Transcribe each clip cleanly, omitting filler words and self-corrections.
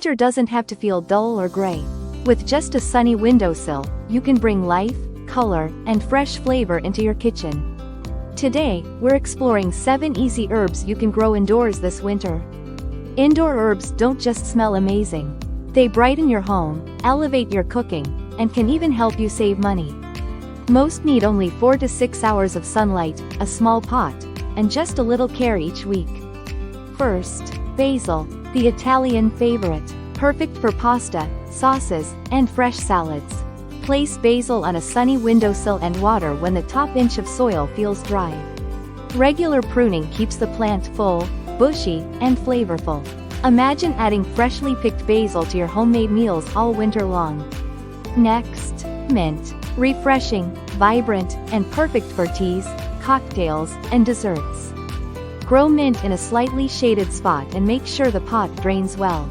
winter doesn't have to feel dull or gray. With just a sunny windowsill, you can bring life, color, and fresh flavor into your kitchen. Today, we're exploring 7 easy herbs you can grow indoors this winter. Indoor herbs don't just smell amazing. They brighten your home, elevate your cooking, and can even help you save money. Most need only 4 to 6 hours of sunlight, a small pot, and just a little care each week. First, basil, the Italian favorite, perfect for pasta, sauces, and fresh salads. Place basil on a sunny windowsill and water when the top inch of soil feels dry. Regular pruning keeps the plant full, bushy, and flavorful. Imagine adding freshly picked basil to your homemade meals all winter long. Next, mint. Refreshing, vibrant, and perfect for teas, cocktails, and desserts. Grow mint in a slightly shaded spot and make sure the pot drains well.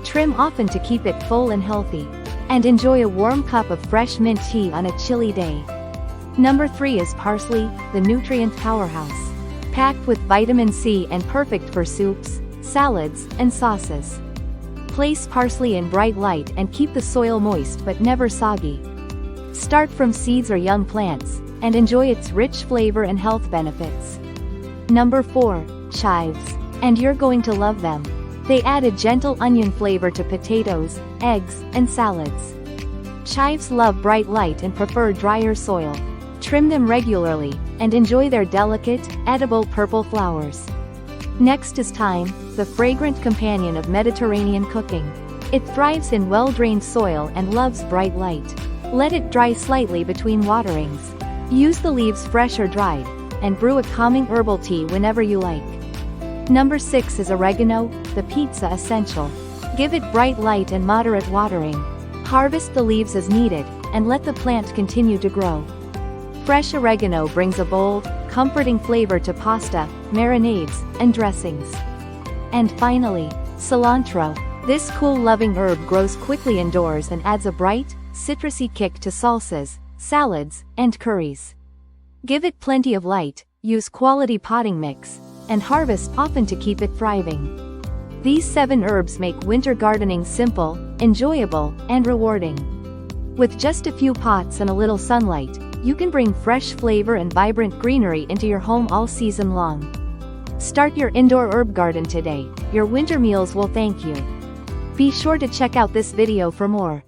Trim often to keep it full and healthy. And enjoy a warm cup of fresh mint tea on a chilly day. Number 3 is parsley, the nutrient powerhouse. Packed with vitamin C and perfect for soups, salads, and sauces. Place parsley in bright light and keep the soil moist but never soggy. Start from seeds or young plants, and enjoy its rich flavor and health benefits. Number 4, chives. And you're going to love them. They add a gentle onion flavor to potatoes, eggs, and salads. Chives love bright light and prefer drier soil. Trim them regularly, and enjoy their delicate, edible purple flowers. Next is thyme, the fragrant companion of Mediterranean cooking. It thrives in well-drained soil and loves bright light. Let it dry slightly between waterings. Use the leaves fresh or dried, and brew a calming herbal tea whenever you like. Number 6 is oregano, the pizza essential. Give it bright light and moderate watering. Harvest the leaves as needed, and let the plant continue to grow. Fresh oregano brings a bold, comforting flavor to pasta, marinades, and dressings. And finally, cilantro. This cool-loving herb grows quickly indoors and adds a bright, citrusy kick to salsas, salads, and curries. Give it plenty of light, use quality potting mix, and harvest often to keep it thriving. These 7 herbs make winter gardening simple, enjoyable, and rewarding. With just a few pots and a little sunlight, you can bring fresh flavor and vibrant greenery into your home all season long. Start your indoor herb garden today. Your winter meals will thank you. Be sure to check out this video for more.